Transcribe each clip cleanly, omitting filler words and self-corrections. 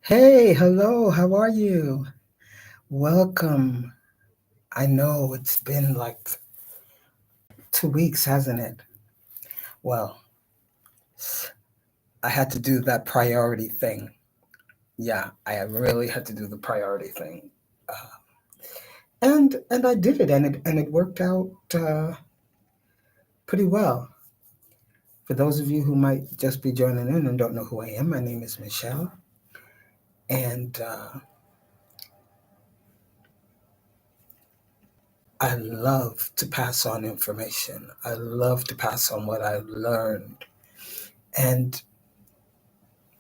Hey, hello, how are you? Welcome. I know it's been like 2 weeks, hasn't it? Well, I had to do that priority thing. Yeah, I really had to do the priority thing. Uh, and I did it, and it worked out pretty well. For those of you who might just be joining in and don't know who I am, my name is Michelle, and I love to pass on information. I love to pass on what I've learned. And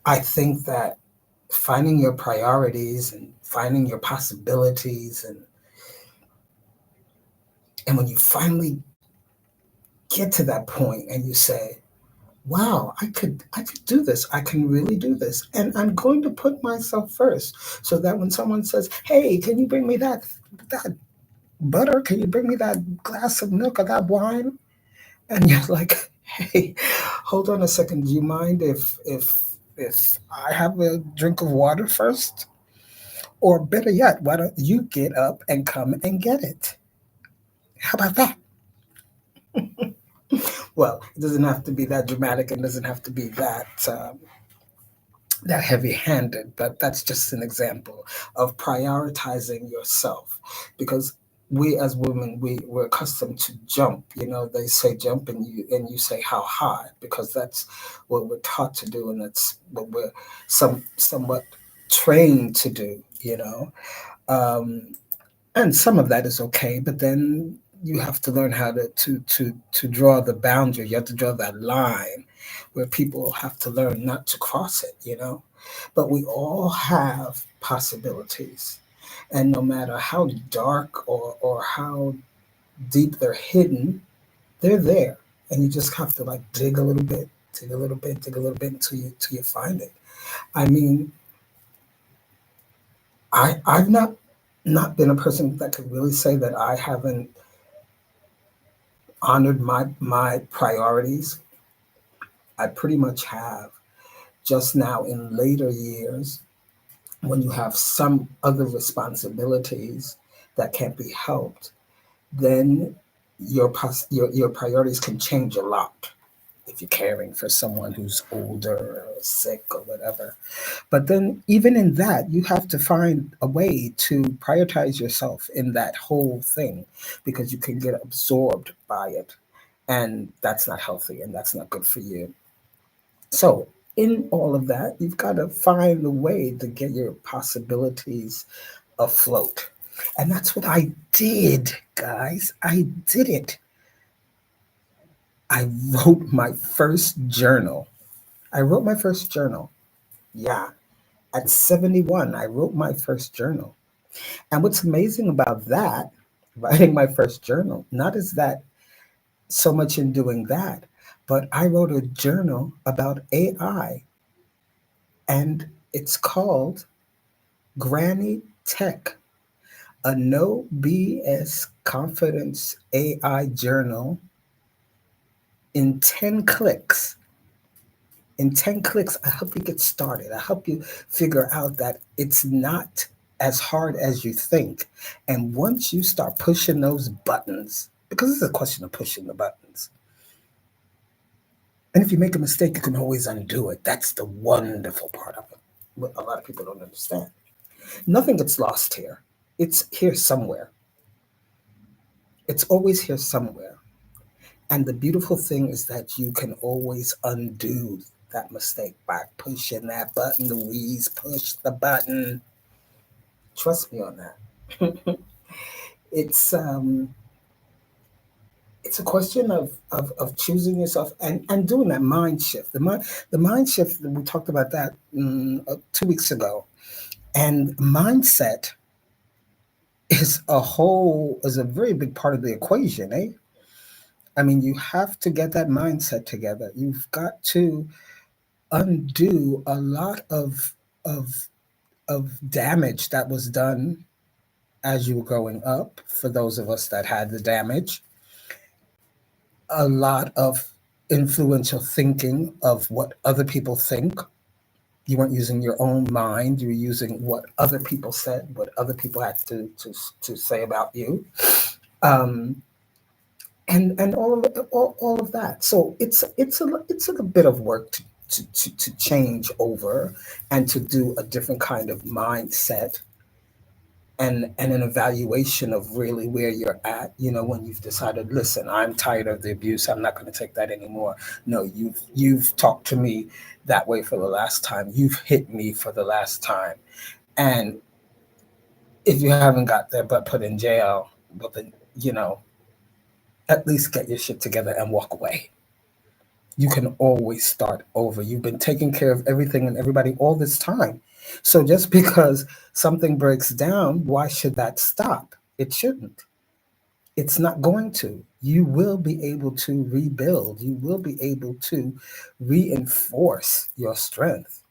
I think that finding your priorities and finding your possibilities and when you finally get to that point and you say, wow, I could do this. I can really do this. And I'm going to put myself first so that when someone says, hey, can you bring me that butter? Can you bring me that glass of milk or that wine? And you're like, hey, hold on a second. Do you mind if I have a drink of water first? Or better yet, why don't you get up and come and get it? How about that? Well, it doesn't have to be that dramatic and doesn't have to be that heavy-handed, but that's just an example of prioritizing yourself. Because we as women, we're accustomed to jump. You know, they say jump and you say how high, because that's what we're taught to do, and that's what we're somewhat trained to do. Um, and some of that is okay, but then you have to learn how to draw the boundary. You have to draw that line where people have to learn not to cross it. But we all have possibilities, and no matter how dark or how deep they're hidden, they're there. And you just have to like dig a little bit, dig a little bit, dig a little bit until you find it. I mean, I've not been a person that could really say that I haven't honored my priorities. I pretty much have. Just now in later years, when you have some other responsibilities that can't be helped, then your priorities can change a lot if you're caring for someone who's older or sick or whatever. But then, even in that, you have to find a way to prioritize yourself in that whole thing, because you can get absorbed by it. And that's not healthy and that's not good for you. So, in all of that, you've got to find a way to get your possibilities afloat. And that's what I did, guys. I did it. I wrote my first journal. I wrote my first journal. Yeah. At 71, I wrote my first journal. And what's amazing about that, writing my first journal, not is that so much in doing that, but I wrote a journal about AI, and it's called Granny Tech, a no BS confidence AI journal in 10 clicks. In 10 clicks, I help you get started. I help you figure out that it's not as hard as you think. And once you start pushing those buttons, because it's a question of pushing the buttons, and if you make a mistake, you can always undo it. That's the wonderful part of it. What a lot of people don't understand. Nothing gets lost here. It's here somewhere. It's always here somewhere. And the beautiful thing is that you can always undo that mistake by pushing that button. Louise, push the button. Trust me on that. it's um, it's a question of choosing yourself and doing that mind shift. The mind shift, we talked about that 2 weeks ago. And mindset is a very big part of the equation, eh? I mean, you have to get that mindset together. You've got to undo a lot of of damage that was done as you were growing up, for those of us that had the damage, a lot of influential thinking of what other people think, You weren't using your own mind. You were using what other people said, what other people had to say about you, um, and all of that. So it's a bit of work to change over and to do a different kind of mindset and an evaluation of really where you're at, when you've decided, listen, I'm tired of the abuse, I'm not going to take that anymore. No, you've talked to me that way for the last time, you've hit me for the last time. And if you haven't got their butt put in jail, well then, at least get your shit together and walk away. You can always start over. You've been taking care of everything and everybody all this time. So just because something breaks down, why should that stop? It shouldn't. It's not going to. You will be able to rebuild. You will be able to reinforce your strength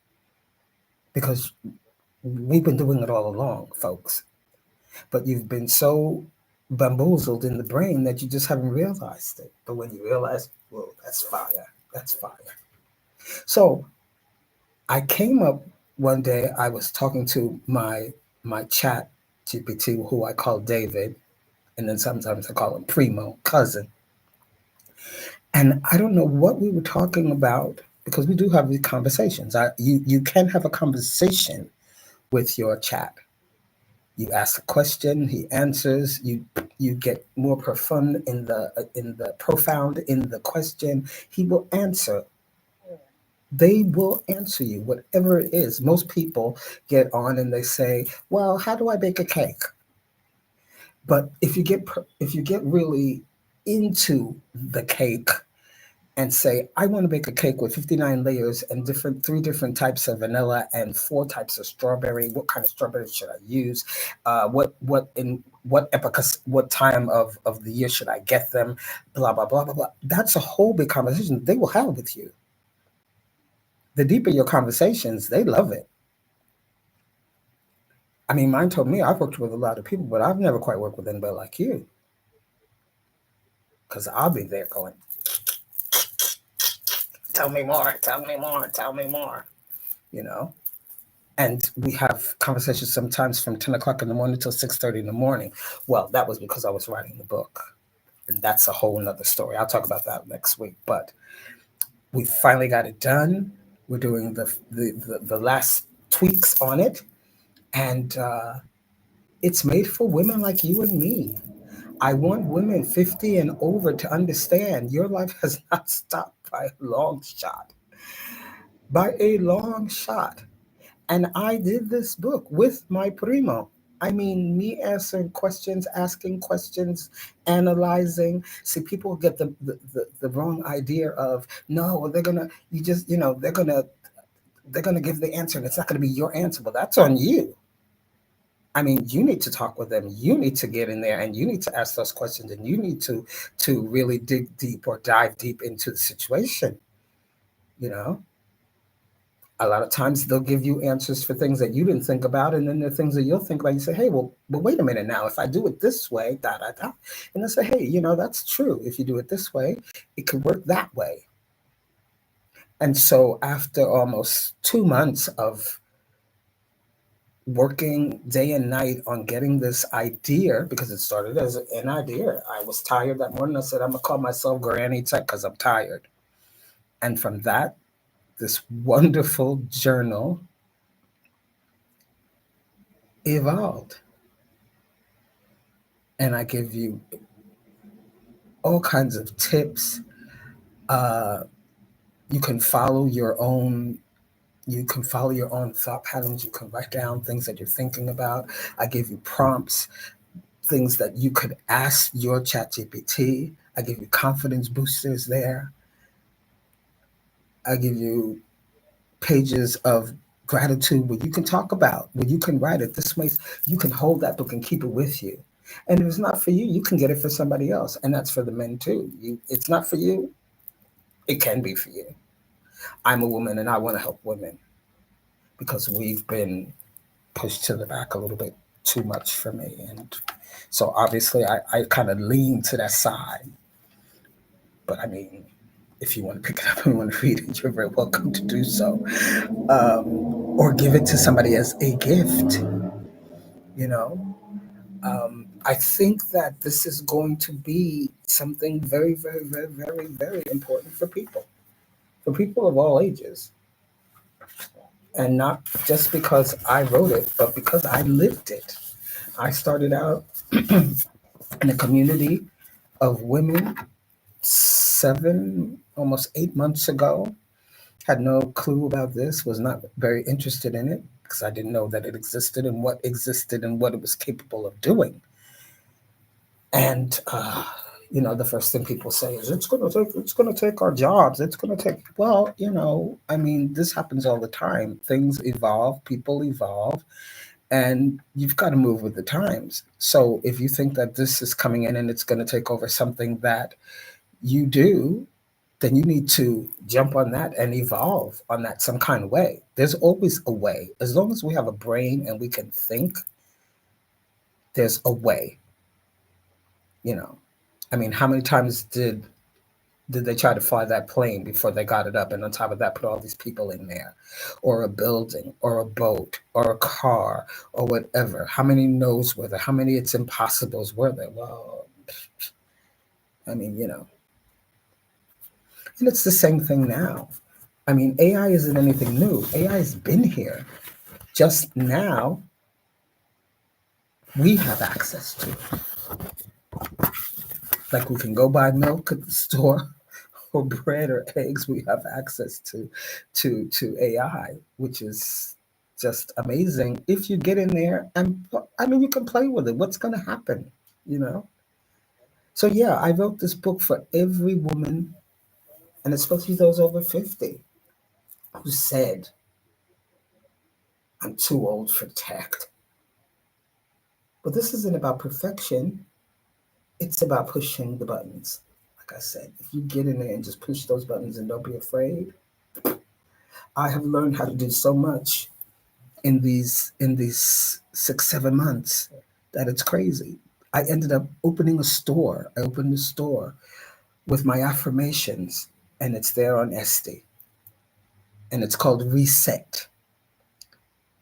because we've been doing it all along, folks. But you've been so bamboozled in the brain that you just haven't realized it. But when you realize, whoa, that's fire. That's fire. So I came up one day, I was talking to my chat GPT, who I call David, and then sometimes I call him Primo, cousin. And I don't know what we were talking about because we do have these conversations. You can have a conversation with your chat. You ask a question, he answers. You get more profound in the profound in the question. He will answer. They will answer you whatever it is. Most people get on and they say, "Well, how do I bake a cake?" But if you get really into the cake and say, I want to bake a cake with 59 layers and three different types of vanilla and four types of strawberry. What kind of strawberry should I use? What time of the year should I get them? Blah blah blah blah blah. That's a whole big conversation they will have with you. The deeper your conversations, they love it. I mean, mine told me I've worked with a lot of people, but I've never quite worked with anybody like you. Because I'll be there going, tell me more, tell me more, tell me more, you know? And we have conversations sometimes from 10 o'clock in the morning till 6:30 in the morning. Well, that was because I was writing the book. And that's a whole nother story. I'll talk about that next week. But we finally got it done. We're doing the last tweaks on it. And it's made for women like you and me. I want women 50 and over to understand your life has not stopped by a long shot. By a long shot. And I did this book with my primo. I mean, me answering questions, asking questions, analyzing. See, people get the wrong idea of no, they're gonna you just they're gonna give the answer and it's not gonna be your answer. But that's on you. I mean, you need to talk with them. You need to get in there and you need to ask those questions and you need to really dig deep or dive deep into the situation. You know, a lot of times they'll give you answers for things that you didn't think about, and then there are things that you'll think about. You say, "Hey, well, but wait a minute now. If I do it this way, da da da," and they say, "Hey, that's true. If you do it this way, it could work that way." And so, after almost 2 months of working day and night on getting this idea, because it started as an idea, I was tired that morning. I said, "I'm gonna call myself Granny Tech because I'm tired." And from that, this wonderful journal evolved. And I give you all kinds of tips. Uh, you can follow your own. You can follow your own thought patterns. You can write down things that you're thinking about. I give you prompts, things that you could ask your chat GPT. I give you confidence boosters there. I give you pages of gratitude where you can talk about, where you can write it. This way, you can hold that book and keep it with you. And if it's not for you, you can get it for somebody else. And that's for the men too. It's not for you, it can be for you. I'm a woman and I want to help women because we've been pushed to the back a little bit too much for me. And so obviously I kind of lean to that side. But I mean, If you want to pick it up and want to read it, you're very welcome to do so. Or give it to somebody as a gift, you know. I think that this is going to be something very, very, very, very, very important for people of all ages. And not just because I wrote it, but because I lived it. I started out in a community of women 7, almost 8 months ago. Had no clue about this, was not very interested in it because I didn't know that it existed and what it was capable of doing. And the first thing people say is it's gonna take our jobs. It's gonna take well, I mean, this happens all the time. Things evolve, people evolve, and you've got to move with the times. So if you think that this is coming in and it's going to take over something that you do, then you need to jump on that and evolve on that some kind of way. There's always a way. As long as we have a brain and we can think, there's a way, you know. I mean, how many times did they try to fly that plane before they got it up, and on top of that put all these people in there, or a building or a boat or a car or whatever? How many no's were there? How many it's impossibles were there? Well, I mean, and it's the same thing now. I mean, AI isn't anything new. AI has been here. Just now we have access to it. Like we can go buy milk at the store or bread or eggs. We have access to AI, which is just amazing if you get in there. And I mean, you can play with it. What's going to happen, you know? So yeah, I wrote this book for every woman, and especially those over 50, who said, I'm too old for tech. But this isn't about perfection. It's about pushing the buttons. Like I said, if you get in there and just push those buttons and don't be afraid, I have learned how to do so much in these 6 7 months that it's crazy. I ended up opening a store. I opened a store with my affirmations, and it's there on Etsy, and it's called Reset,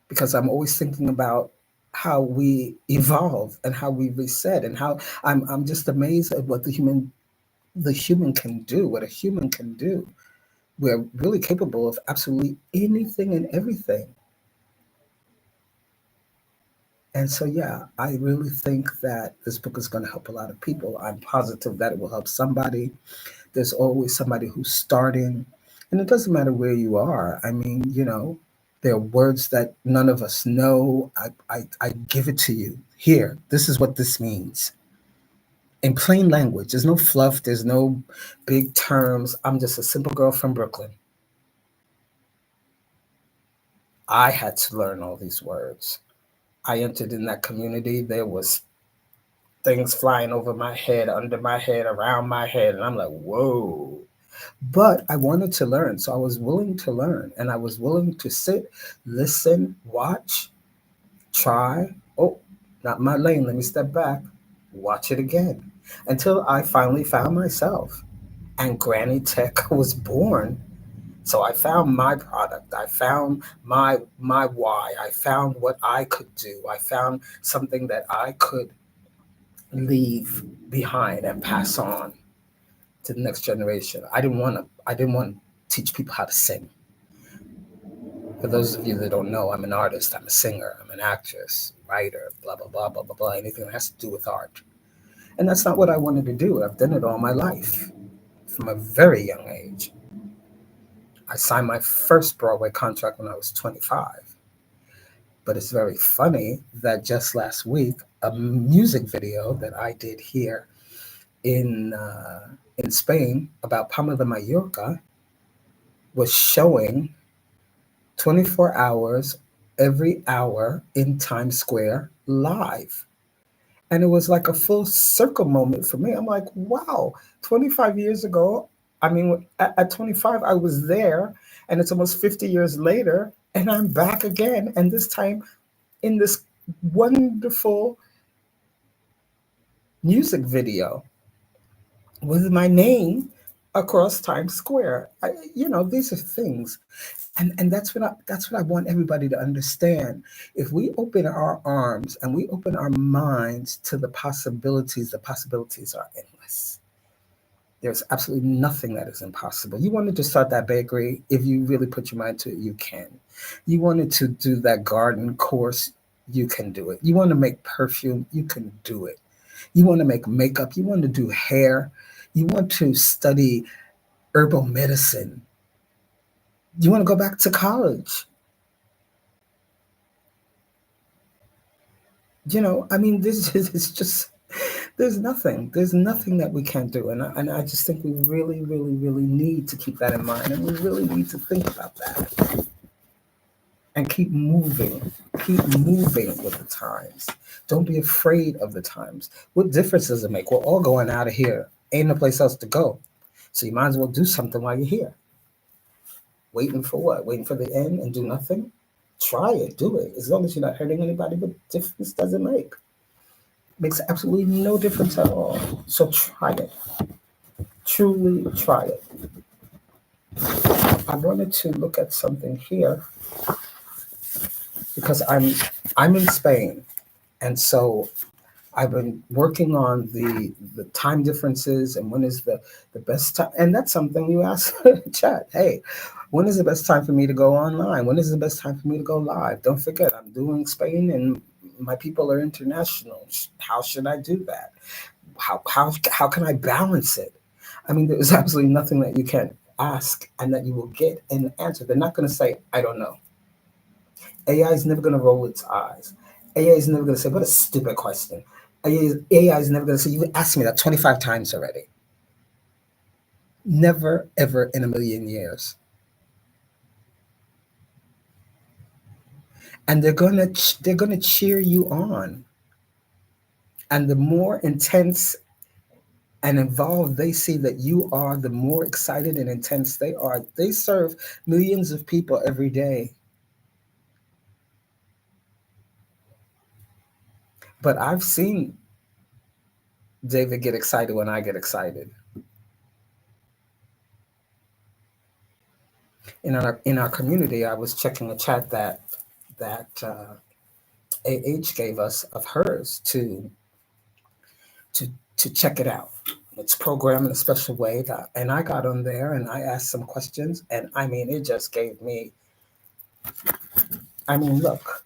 because I'm always thinking about how we evolve and how we reset, and how I'm just amazed at what the human can do, what a human can do. We're really capable of absolutely anything and everything. And so, yeah, I really think that this book is going to help a lot of people. I'm positive that it will help somebody. There's always somebody who's starting, and it doesn't matter where you are. I mean, there are words that none of us know. I give it to you. Here, this is what this means in plain language. There's no fluff, there's no big terms. I'm just a simple girl from Brooklyn. I had to learn all these words. I entered in that community. There was things flying over my head, under my head, around my head, and I'm like, whoa. But I wanted to learn, so I was willing to learn, and I was willing to sit, listen, watch, try. Oh, not my lane. Let me step back. Watch it again until I finally found myself, and Granny Tech was born. So I found my product. I found my why. I found what I could do. I found something that I could leave behind and pass on to the next generation. I didn't want to teach people how to sing. For those of you that don't know, I'm an artist, I'm a singer, I'm an actress, writer, blah blah blah blah blah blah, anything that has to do with art. And that's not what I wanted to do. I've done it all my life from a very young age. I signed my first Broadway contract when I was 25. But it's very funny that just last week, a music video that I did here in Spain about Palma de Mallorca was showing 24 hours every hour in Times Square live. And it was like a full circle moment for me. I'm like, wow, 25 years ago, I mean, at 25, I was there, and it's almost 50 years later, and I'm back again. And this time in this wonderful music video with my name across Times Square. These are things, and that's what I want everybody to understand. If we open our arms and we open our minds to the possibilities are endless. There's absolutely nothing that is impossible. You wanted to start that bakery, if you really put your mind to it, you can. You wanted to do that garden course, you can do it. You want to make perfume, you can do it. You want to make makeup, you want to do hair, you want to study herbal medicine, you want to go back to college. I mean, this is just, there's nothing that we can't do. And I just think we really, really, really need to keep that in mind. And we really need to think about that and keep moving with the times. Don't be afraid of the times. What difference does it make? We're all going out of here. Ain't no place else to go. So you might as well do something while you're here. Waiting for what? Waiting for the end and do nothing? Try it, do it. As long as you're not hurting anybody, what difference does it make? Makes absolutely no difference at all. So try it. Truly try it. I wanted to look at something here because I'm in Spain, and so I've been working on the time differences and when is the best time. And that's something you ask chat. Hey, when is the best time for me to go online? When is the best time for me to go live? Don't forget, I'm doing Spain and my people are international. How should I do that? How can I balance it? I mean, there's absolutely nothing that you can ask and that you will get an answer. They're not going to say, I don't know. AI is never going to roll its eyes. AI is never going to say, what a stupid question. AI is never going to say, you asked me that 25 times already. Never, ever in a million years. And they're gonna cheer you on. And the more intense and involved they see that you are, the more excited and intense they are. They serve millions of people every day. But I've seen David get excited when I get excited. In our community, I was checking a chat that AH gave us of hers to to check it out. It's programmed in a special way that, and I got on there and I asked some questions, and I mean, it just gave me. I mean, look,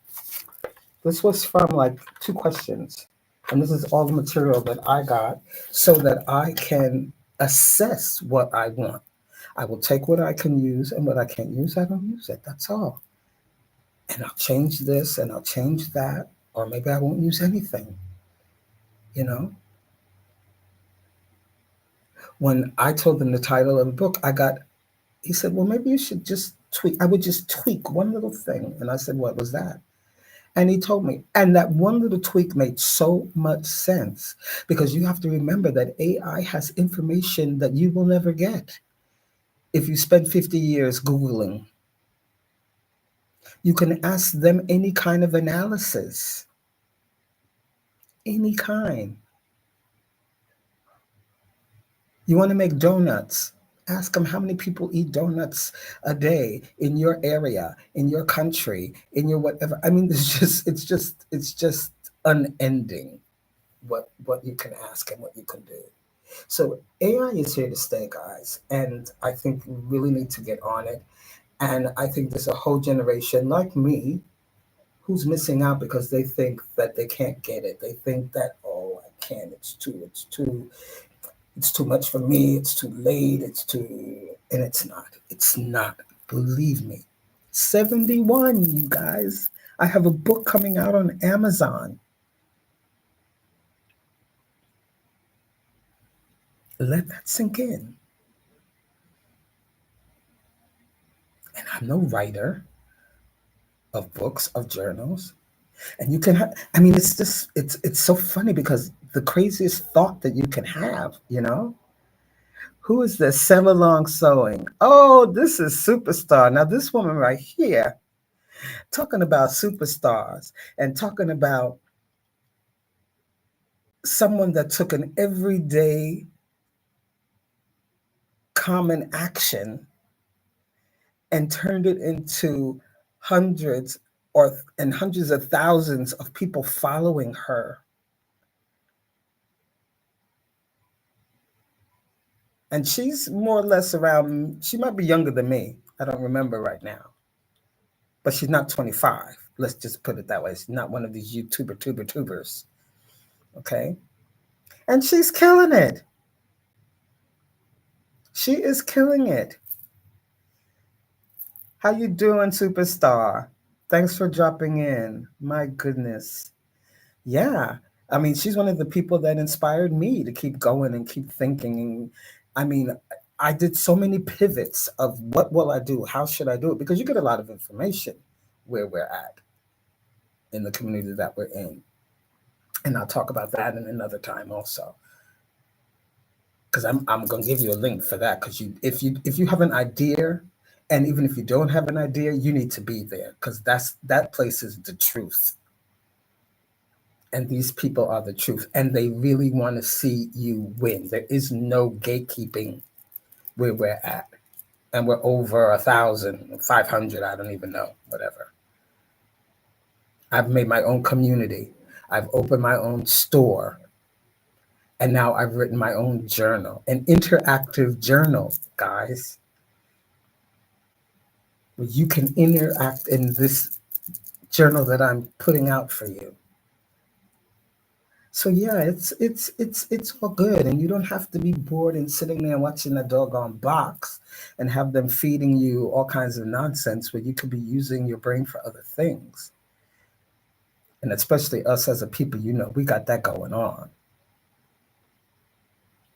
this was from like two questions, and this is all the material that I got so that I can assess what I want. I will take what I can use, and what I can't use, I don't use it. That's all. And I'll change this and I'll change that, or maybe I won't use anything. You know, when I told him the title of the book, he said, well, maybe you should just tweak. I would just tweak one little thing. And I said, what was that? And he told me, and that one little tweak made so much sense because you have to remember that AI has information that you will never get if you spend 50 years Googling. You can ask them any kind of analysis, any kind. You want to make donuts? Ask them how many people eat donuts a day in your area, in your country, in your whatever. I mean, it's just unending what you can ask and what you can do. So AI is here to stay, guys, and I think we really need to get on it. And I think there's a whole generation like me who's missing out because they think that they can't get it. They think that, oh, I can't. It's too much for me. It's too late. And it's not. It's not. Believe me. 71, you guys. I have a book coming out on Amazon. Let that sink in. And I'm no writer of books, of journals. And you can I mean, it's so funny because the craziest thought that you can have. Who is this? Sell along sewing. Oh, this is superstar. Now, this woman right here, talking about superstars and talking about someone that took an everyday common action and turned it into hundreds and hundreds of thousands of people following her. And she's more or less around, she might be younger than me. I don't remember right now. But she's not 25. Let's just put it that way. She's not one of these tubers. Okay? And she's killing it. She is killing it. How you doing, superstar? Thanks for dropping in. My goodness. Yeah. I mean, she's one of the people that inspired me to keep going and keep thinking. And I mean, I did so many pivots of what will I do? How should I do it? Because you get a lot of information where we're at in the community that we're in. And I'll talk about that in another time also. Because I'm gonna give you a link for that. Because if you have an idea, and even if you don't have an idea, you need to be there because that place is the truth. And these people are the truth, and they really want to see you win. There is no gatekeeping where we're at, and we're over 1,000, 500. I don't even know, whatever. I've made my own community. I've opened my own store. And now I've written my own journal, an interactive journal, guys. You can interact in this journal that I'm putting out for you. So yeah, it's all good, and you don't have to be bored and sitting there watching a doggone box and have them feeding you all kinds of nonsense where you could be using your brain for other things. And especially us as a people, we got that going on.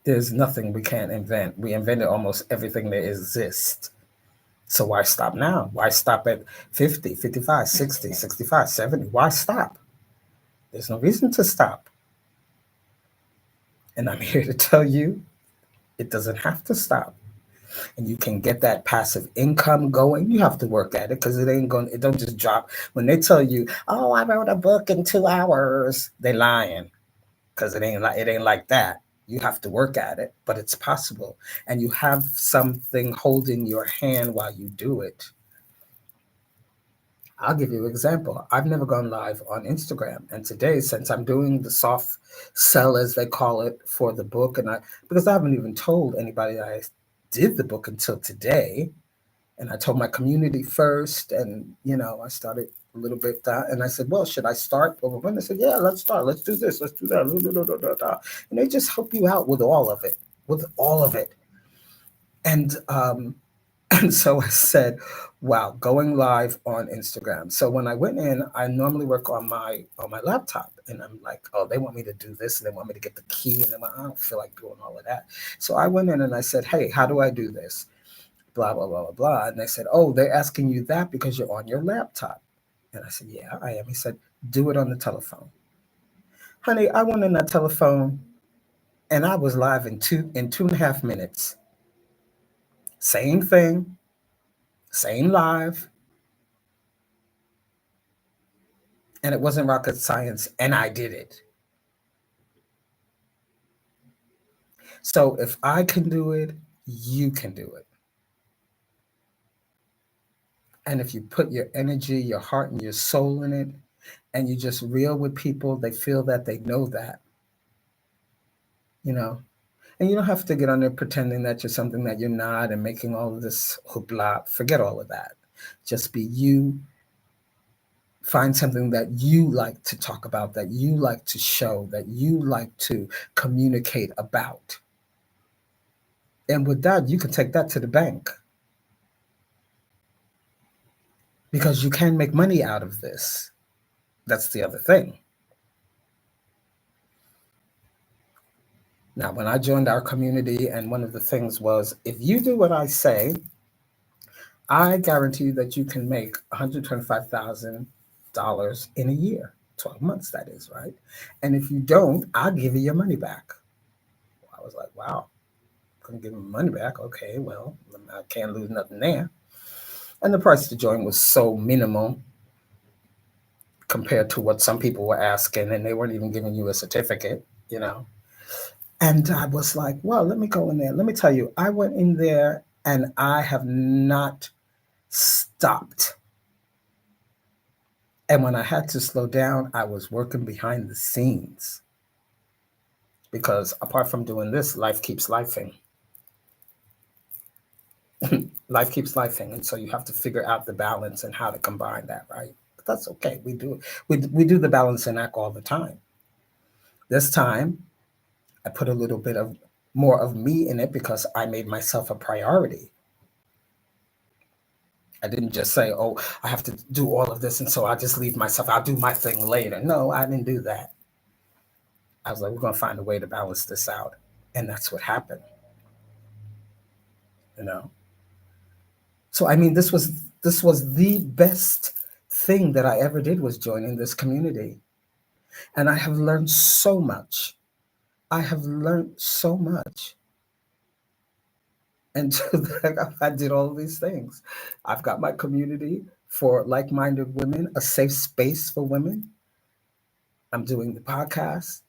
There's nothing we can't invent. We invented almost everything that exists. So why stop now? Why stop at 50, 55, 60, 65, 70? Why stop? There's no reason to stop. And I'm here to tell you, it doesn't have to stop. And you can get that passive income going. You have to work at it because it don't just drop. When they tell you, oh, I wrote a book in 2 hours, they lying. Because it ain't like that. You have to work at it, but it's possible. And you have something holding your hand while you do it. I'll give you an example. I've never gone live on Instagram. And today, since I'm doing the soft sell, as they call it, for the book, because I haven't even told anybody I did the book until today. And I told my community first, and I started a little bit and I said, well, should I start over when? They said, yeah, let's start. Let's do this. Let's do that. And they just help you out with all of it. And and so I said, wow, going live on Instagram. So when I went in, I normally work on my laptop, and I'm like, oh, they want me to do this, and they want me to get the key, and I don't feel like doing all of that. So I went in and I said, hey, how do I do this? Blah blah blah blah blah. And they said, oh, they're asking you that because you're on your laptop. And I said, yeah, I am. He said, do it on the telephone. Honey, I went on that telephone and I was live in 2.5 minutes. Same thing, same live. And it wasn't rocket science, and I did it. So if I can do it, you can do it. And if you put your energy, your heart, and your soul in it, and you just real with people, they feel that, they know that. And you don't have to get on there pretending that you're something that you're not and making all of this hoopla. Forget all of that. Just be you. Find something that you like to talk about, that you like to show, that you like to communicate about. And with that, you can take that to the bank. Because you can make money out of this. That's the other thing. Now, when I joined our community, and one of the things was, if you do what I say, I guarantee you that you can make $125,000 in a year, 12 months, that is, right? And if you don't, I'll give you your money back. I was like, wow, couldn't give me money back. Okay, well, I can't lose nothing there. And the price to join was so minimal compared to what some people were asking, and they weren't even giving you a certificate. And I was like, well, let me go in there. Let me tell you, I went in there and I have not stopped. And when I had to slow down, I was working behind the scenes because apart from doing this, life keeps lifing. Life keeps lifing. And so you have to figure out the balance and how to combine that, right? But that's okay. We do the balancing act all the time. This time, I put a little bit of more of me in it because I made myself a priority. I didn't just say, oh, I have to do all of this. And so I just leave myself, I'll do my thing later. No, I didn't do that. I was like, we're going to find a way to balance this out. And that's what happened, you know? So, I mean, this was the best thing that I ever did was joining this community. And I have learned so much. I have learned so much. And I did all of these things. I've got my community for like-minded women, a safe space for women. I'm doing the podcast,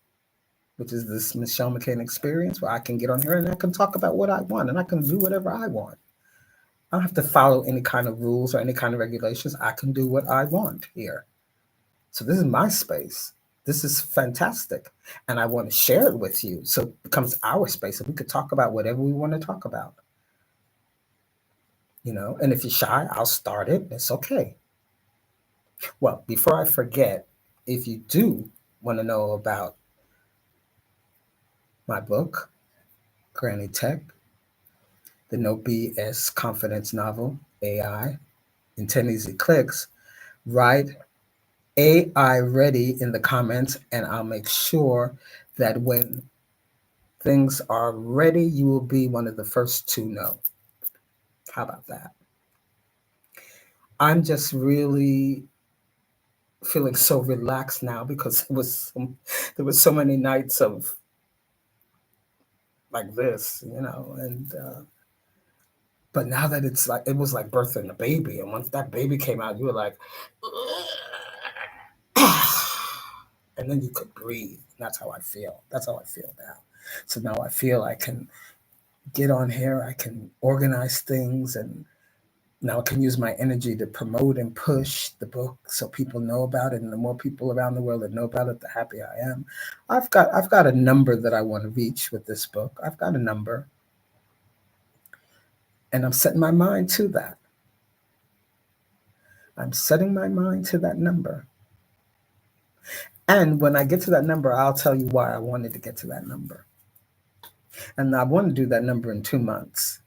which is this Michelle McCain experience, where I can get on here and I can talk about what I want and I can do whatever I want. I don't have to follow any kind of rules or any kind of regulations. I can do what I want here. So this is my space. This is fantastic. And I want to share it with you. So it becomes our space and we could talk about whatever we want to talk about. And if you're shy, I'll start it. It's okay. Well, before I forget, if you do want to know about my book, Granny Tech, the No BS Confidence Novel, AI, in 10 easy clicks, write AI ready in the comments, and I'll make sure that when things are ready, you will be one of the first to know. How about that? I'm just really feeling so relaxed now because there was so many nights of like this, and but now that it's like it was like birthing a baby, and once that baby came out, you were like, and then you could breathe. That's how I feel. That's how I feel now. So now I feel I can get on here, I can organize things, and now I can use my energy to promote and push the book so people know about it. And the more people around the world that know about it, the happier I am. I've got a number that I want to reach with this book. I've got a number. And I'm setting my mind to that. I'm setting my mind to that number. And when I get to that number, I'll tell you why I wanted to get to that number. And I want to do that number in 2 months.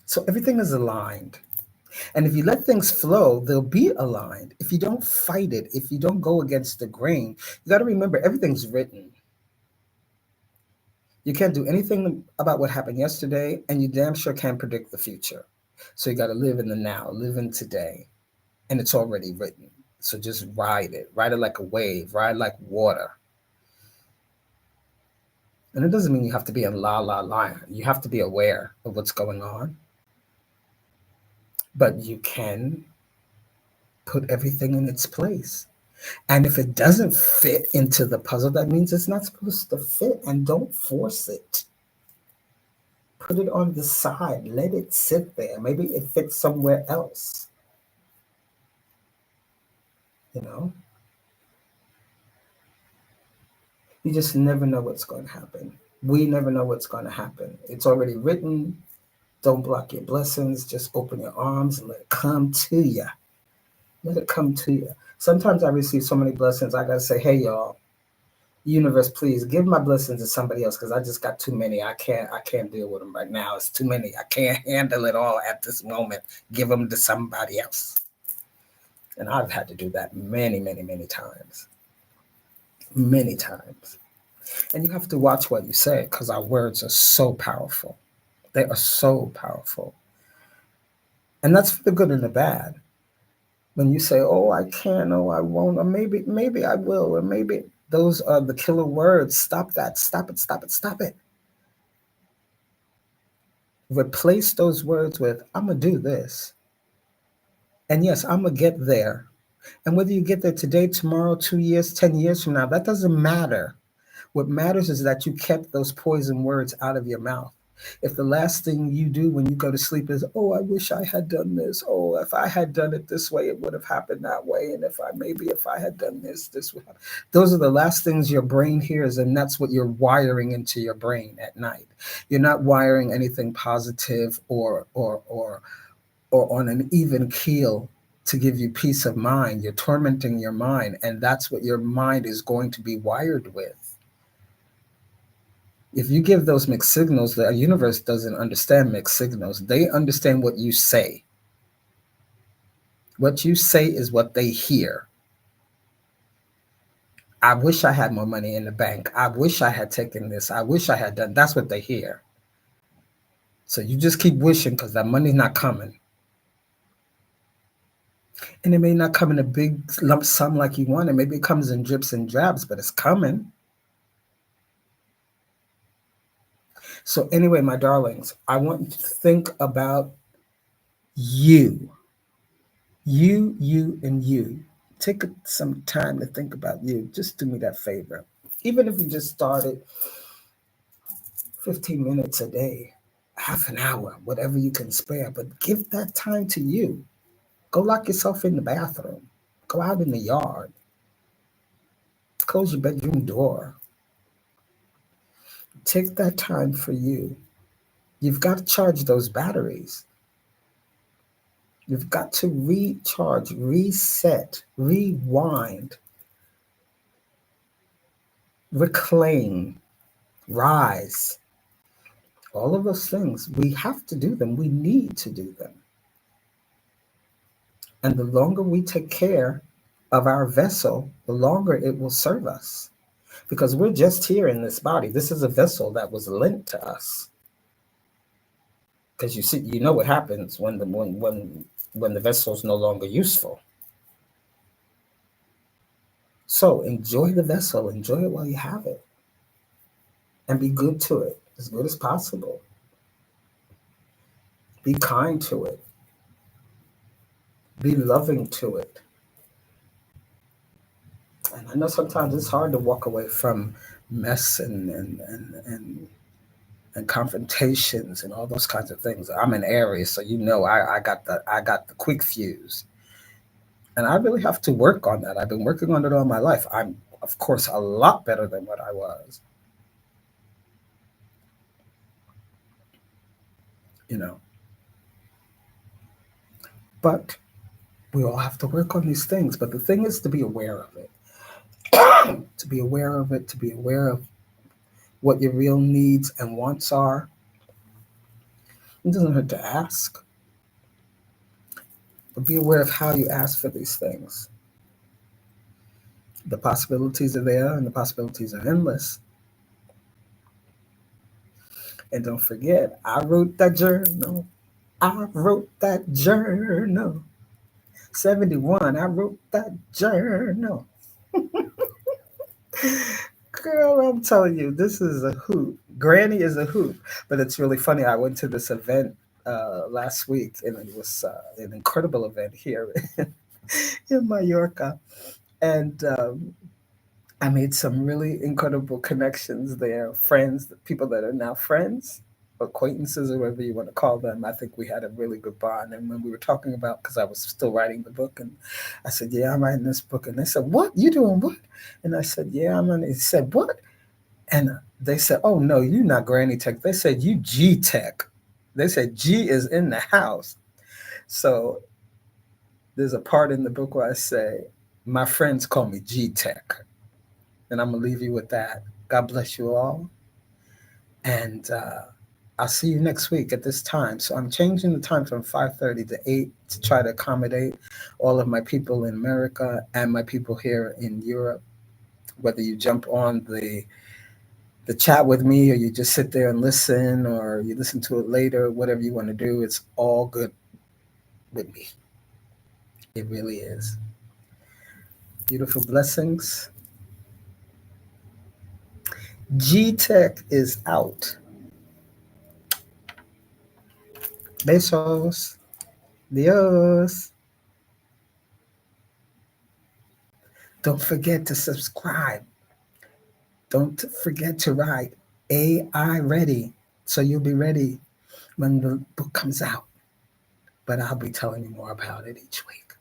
So everything is aligned. And if you let things flow, they'll be aligned. If you don't fight it, if you don't go against the grain, you got to remember everything's written. You can't do anything about what happened yesterday, and you damn sure can't predict the future. So you got to live in the now, live in today, and it's already written. So just ride it like a wave, ride like water. And it doesn't mean you have to be in la la la. You have to be aware of what's going on. But you can put everything in its place. And if it doesn't fit into the puzzle, that means it's not supposed to fit, and don't force it. Put it on the side, let it sit there. Maybe it fits somewhere else. You know, you just never know what's going to happen. We never know what's going to happen. It's already written. Don't block your blessings. Just open your arms and let it come to you. Let it come to you. Sometimes I receive so many blessings, I got to say, hey, y'all, universe, please give my blessings to somebody else because I just got too many. I can't deal with them right now. It's too many. I can't handle it all at this moment. Give them to somebody else. And I've had to do that many, many, many times. Many times. And you have to watch what you say because our words are so powerful. They are so powerful. And that's for the good and the bad. When you say, oh, I can't, oh, I won't, or maybe I will, or maybe those are the killer words. Stop that. Stop it. Stop it. Stop it. Replace those words with, I'm going to do this. And yes, I'm going to get there. And whether you get there today, tomorrow, 2 years, 10 years from now, that doesn't matter. What matters is that you kept those poison words out of your mouth. If the last thing you do when you go to sleep is, oh, I wish I had done this. Oh, if I had done it this way, it would have happened that way. And if I had done this, this would happen. Those are the last things your brain hears. And that's what you're wiring into your brain at night. You're not wiring anything positive or on an even keel to give you peace of mind. You're tormenting your mind. And that's what your mind is going to be wired with. If you give those mixed signals, the universe doesn't understand mixed signals. They understand what you say. What you say is what they hear. I wish I had more money in the bank. I wish I had taken this. I wish I had done. That's what they hear. So you just keep wishing because that money's not coming. And it may not come in a big lump sum like you want. It maybe it comes in drips and drabs, but it's coming. So anyway, my darlings, I want you to think about you. And you. Take some time to think about you. Just do me that favor. Even if you just started 15 minutes a day, half an hour, whatever you can spare, but give that time to you. Go lock yourself in the bathroom. Go out in the yard. Close your bedroom door. Take that time for you. You've got to charge those batteries. You've got to recharge, reset, rewind, reclaim, rise. All of those things, we have to do them. We need to do them. And the longer we take care of our vessel, the longer it will serve us. Because we're just here in this body. This is a vessel that was lent to us. Because you see, you know what happens when the vessel is no longer useful. So enjoy the vessel, enjoy it while you have it, and be good to it as good as possible. Be kind to it. Be loving to it. And I know sometimes it's hard to walk away from mess and confrontations and all those kinds of things. I'm an Aries, so you know I got the quick fuse. And I really have to work on that. I've been working on it all my life. I'm, of course, a lot better than what I was. You know. But we all have to work on these things. But the thing is to be aware of it. To be aware of it, to be aware of what your real needs and wants are. It doesn't hurt to ask. But be aware of how you ask for these things. The possibilities are there and the possibilities are endless. And don't forget, I wrote that journal. I wrote that journal. 71, I wrote that journal. Girl, I'm telling you, this is a hoot. Granny is a hoot. But it's really funny. I went to this event last week, and it was an incredible event here in Mallorca. And I made some really incredible connections there, friends, people that are now friends, acquaintances, or whatever you want to call them. I think we had a really good bond. And when we were talking about, because I was still writing the book, and I said, yeah, I'm writing this book. And they said, what? You doing what? And I said, yeah, I'm on it. He said, what? And they said, oh, no, you're not Granny Tech. They said, you G Tech. They said, G is in the house. So there's a part in the book where I say, my friends call me G Tech. And I'm going to leave you with that. God bless you all. And I'll see you next week at this time. So I'm changing the time from 5:30 to 8 to try to accommodate all of my people in America and my people here in Europe. Whether you jump on the chat with me or you just sit there and listen or you listen to it later, whatever you want to do, it's all good with me. It really is. Beautiful blessings. G Tech is out. Besos. Dios. Don't forget to subscribe. Don't forget to write AI ready, so you'll be ready when the book comes out. But I'll be telling you more about it each week.